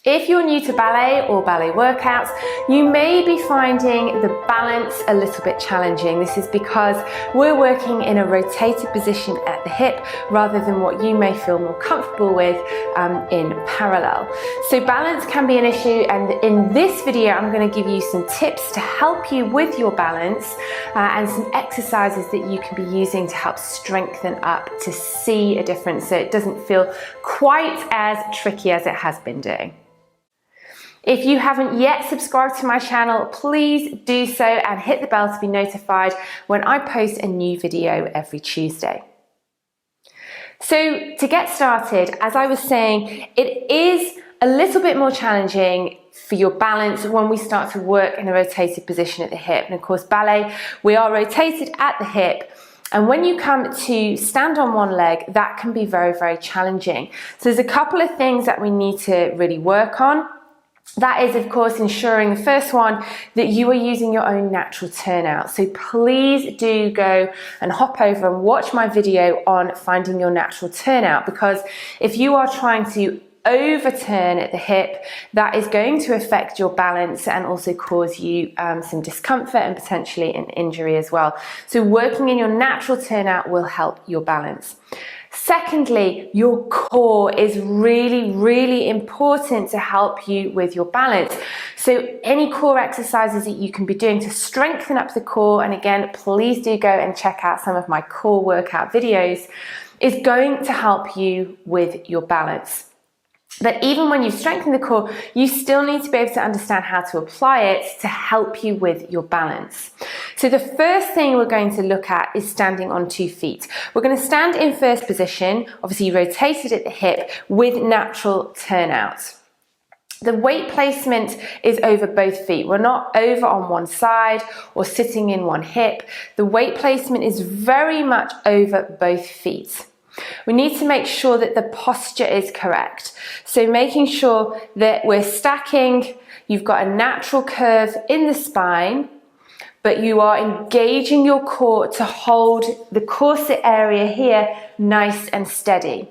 If you're new to ballet or ballet workouts, you may be finding the balance a little bit challenging. This is because we're working in a rotated position at the hip rather than what you may feel more comfortable with in parallel. So balance can be an issue, and in this video I'm going to give you some tips to help you with your balance and some exercises that you can be using to help strengthen up to see a difference so it doesn't feel quite as tricky as it has been doing. If you haven't yet subscribed to my channel, please do so and hit the bell to be notified when I post a new video every Tuesday. So to get started, as I was saying, it is a little bit more challenging for your balance when we start to work in a rotated position at the hip. And of course, ballet, we are rotated at the hip. And when you come to stand on one leg, that can be very, very challenging. So there's a couple of things that we need to really work on. That is, of course, ensuring, the first one, that you are using your own natural turnout. So please do go and hop over and watch my video on finding your natural turnout, because if you are trying to overturn at the hip, that is going to affect your balance and also cause you some discomfort and potentially an injury as well. So working in your natural turnout will help your balance. Secondly, your core is really, really important to help you with your balance. So any core exercises that you can be doing to strengthen up the core, and again, please do go and check out some of my core workout videos, is going to help you with your balance. But even when you strengthen the core, you still need to be able to understand how to apply it to help you with your balance. So the first thing we're going to look at is standing on 2 feet. We're going to stand in first position, obviously rotated at the hip, with natural turnout. The weight placement is over both feet. We're not over on one side or sitting in one hip. The weight placement is very much over both feet. We need to make sure that the posture is correct. So making sure that we're stacking, you've got a natural curve in the spine, but you are engaging your core to hold the corset area here nice and steady.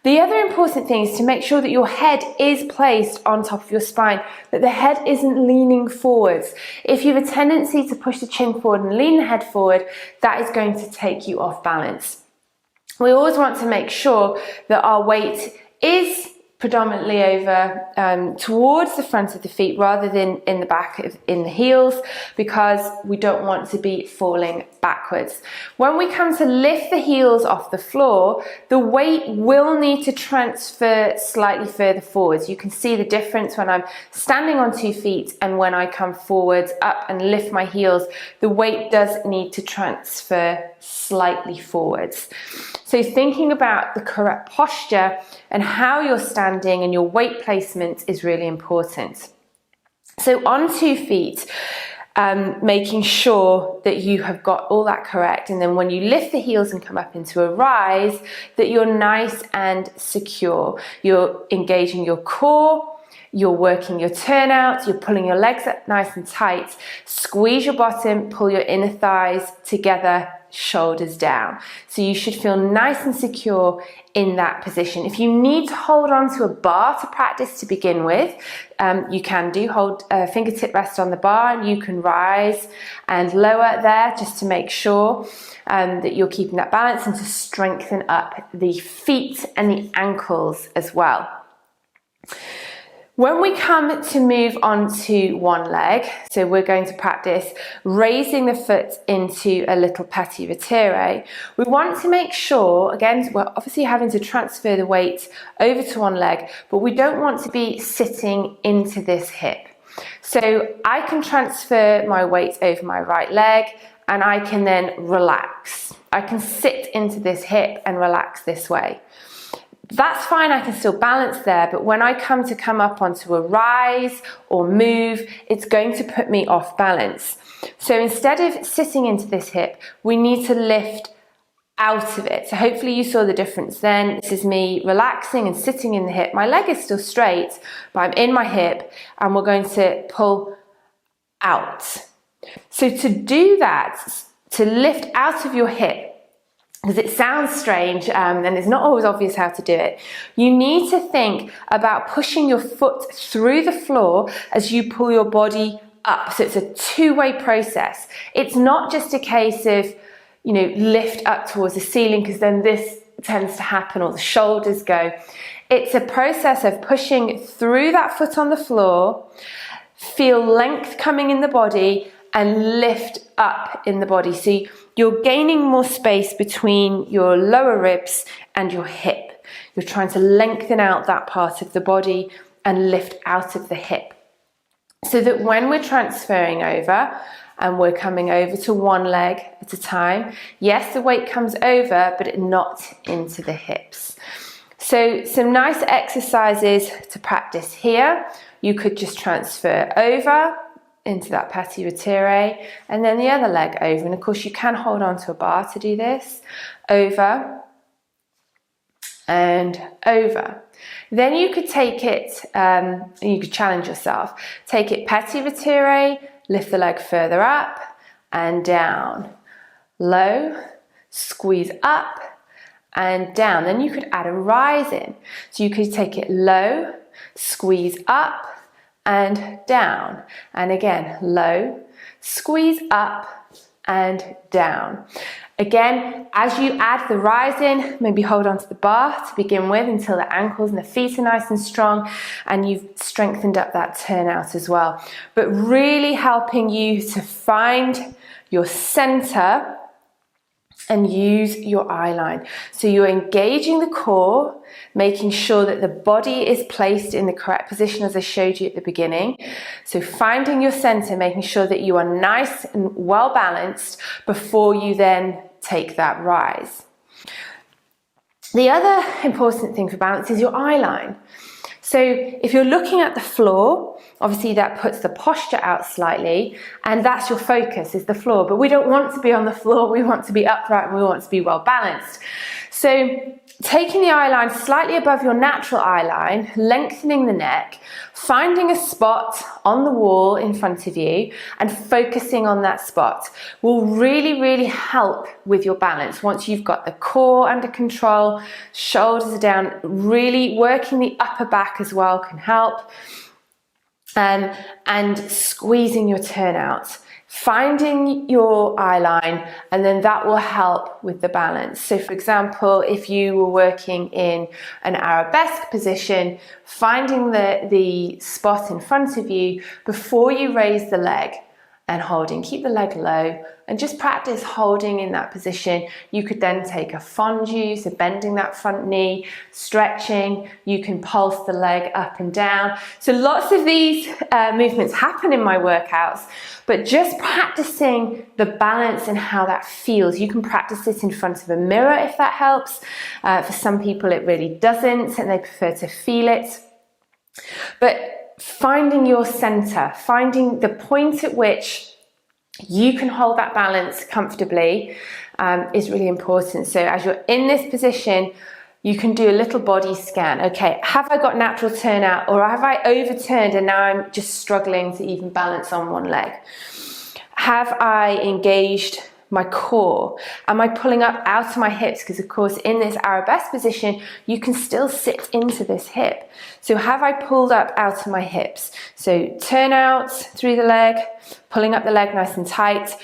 The other important thing is to make sure that your head is placed on top of your spine, that the head isn't leaning forwards. If you have a tendency to push the chin forward and lean the head forward, that is going to take you off balance. We always want to make sure that our weight is predominantly over towards the front of the feet rather than in the back in the heels, because we don't want to be falling backwards. When we come to lift the heels off the floor, the weight will need to transfer slightly further forwards. You can see the difference when I'm standing on 2 feet and when I come forwards up and lift my heels, the weight does need to transfer slightly forwards. So thinking about the correct posture and how you're standing and your weight placement is really important. So on 2 feet, making sure that you have got all that correct, and then when you lift the heels and come up into a rise, that you're nice and secure. You're engaging your core, you're working your turnout, you're pulling your legs up nice and tight, squeeze your bottom, pull your inner thighs together, shoulders down. So you should feel nice and secure in that position. If you need to hold on to a bar to practice to begin with, you can hold a fingertip rest on the bar, and you can rise and lower there just to make sure that you're keeping that balance and to strengthen up the feet and the ankles as well. When we come to move on to one leg, so we're going to practice raising the foot into a little petit retire, we want to make sure, again, we're obviously having to transfer the weight over to one leg, but we don't want to be sitting into this hip. So I can transfer my weight over my right leg and I can then relax. I can sit into this hip and relax this way. That's fine, I can still balance there, but when I come up onto a rise or move, it's going to put me off balance. So instead of sitting into this hip, we need to lift out of it. So hopefully you saw the difference then. This is me relaxing and sitting in the hip. My leg is still straight, but I'm in my hip, and we're going to pull out. So to do that, to lift out of your hip, because it sounds strange and it's not always obvious how to do it. You need to think about pushing your foot through the floor as you pull your body up. So it's a two-way process. It's not just a case of, lift up towards the ceiling, because then this tends to happen, or the shoulders go. It's a process of pushing through that foot on the floor, feel length coming in the body, and lift up in the body. So you're gaining more space between your lower ribs and your hip. You're trying to lengthen out that part of the body and lift out of the hip. So that when we're transferring over and we're coming over to one leg at a time, yes, the weight comes over, but not into the hips. So some nice exercises to practice here. You could just transfer over into that pate retire, and then the other leg over. And of course you can hold on to a bar to do this. Over and over. Then you could take it, you could challenge yourself. Take it pate retire, lift the leg further up and down. Low, squeeze up and down. Then you could add a rise in. So you could take it low, squeeze up and down. And again, low, squeeze up and down. Again, as you add the rise in, maybe hold onto the bar to begin with until the ankles and the feet are nice and strong and you've strengthened up that turnout as well. But really helping you to find your center and use your eye line. So you're engaging the core, making sure that the body is placed in the correct position as I showed you at the beginning. So finding your center, making sure that you are nice and well balanced before you then take that rise. The other important thing for balance is your eye line. So if you're looking at the floor, obviously that puts the posture out slightly, and that's your focus, is the floor. But we don't want to be on the floor, we want to be upright and we want to be well balanced. So taking the eye line slightly above your natural eye line, lengthening the neck, finding a spot on the wall in front of you and focusing on that spot will really, really help with your balance. Once you've got the core under control, shoulders are down, really working the upper back as well can help. And squeezing your turnout. Finding your eye line, and then that will help with the balance. So for example, if you were working in an arabesque position, finding the spot in front of you before you raise the leg and holding, keep the leg low and just practice holding in that position. You could then take a fondue, so bending that front knee, stretching, you can pulse the leg up and down. So lots of these movements happen in my workouts, but just practicing the balance and how that feels. You can practice this in front of a mirror if that helps. For some people it really doesn't and they prefer to feel it. But finding your center, finding the point at which you can hold that balance comfortably is really important. So as you're in this position, you can do a little body scan. Okay, have I got natural turnout, or have I overturned and now I'm just struggling to even balance on one leg? Have I engaged my core? Am I pulling up out of my hips? Because of course in this arabesque position you can still sit into this hip. So have I pulled up out of my hips? So turn out through the leg, pulling up the leg nice and tight,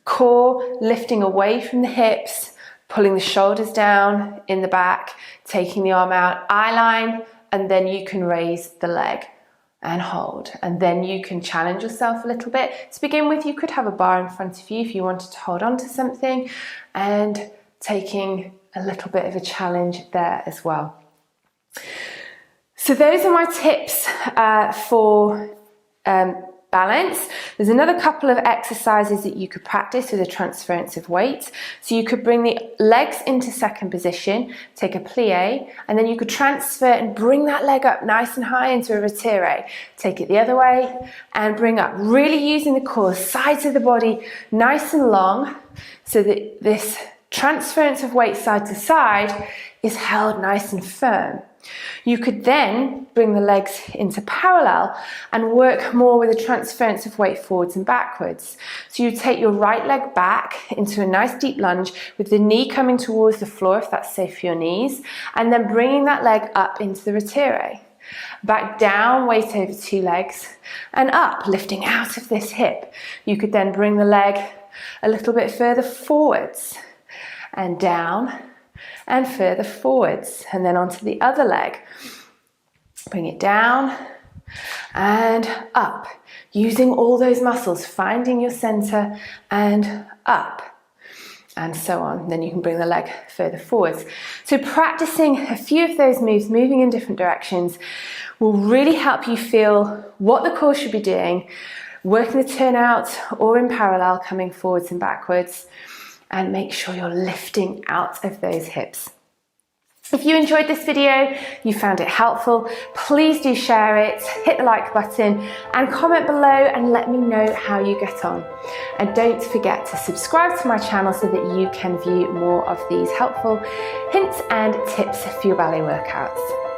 core lifting away from the hips, pulling the shoulders down in the back, taking the arm out, eye line, and then you can raise the leg and hold, and then you can challenge yourself a little bit. To begin with, you could have a bar in front of you if you wanted to hold on to something, and taking a little bit of a challenge there as well. So those are my tips for balance. There's another couple of exercises that you could practice with a transference of weight. So you could bring the legs into second position, take a plie, and then you could transfer and bring that leg up nice and high into a retire. Take it the other way and bring up, really using the core, sides of the body nice and long, so that this transference of weight side to side is held nice and firm. You could then bring the legs into parallel and work more with a transference of weight forwards and backwards. So you take your right leg back into a nice deep lunge with the knee coming towards the floor if that's safe for your knees, and then bringing that leg up into the retire. Back down, weight over two legs, and up, lifting out of this hip. You could then bring the leg a little bit further forwards and down and further forwards, and then onto the other leg. Bring it down and up, using all those muscles, finding your center and up, and so on. Then you can bring the leg further forwards. So practicing a few of those moves, moving in different directions, will really help you feel what the core should be doing, working the turnout or in parallel, coming forwards and backwards, and make sure you're lifting out of those hips. If you enjoyed this video, you found it helpful, please do share it, hit the like button and comment below and let me know how you get on. And don't forget to subscribe to my channel so that you can view more of these helpful hints and tips for your ballet workouts.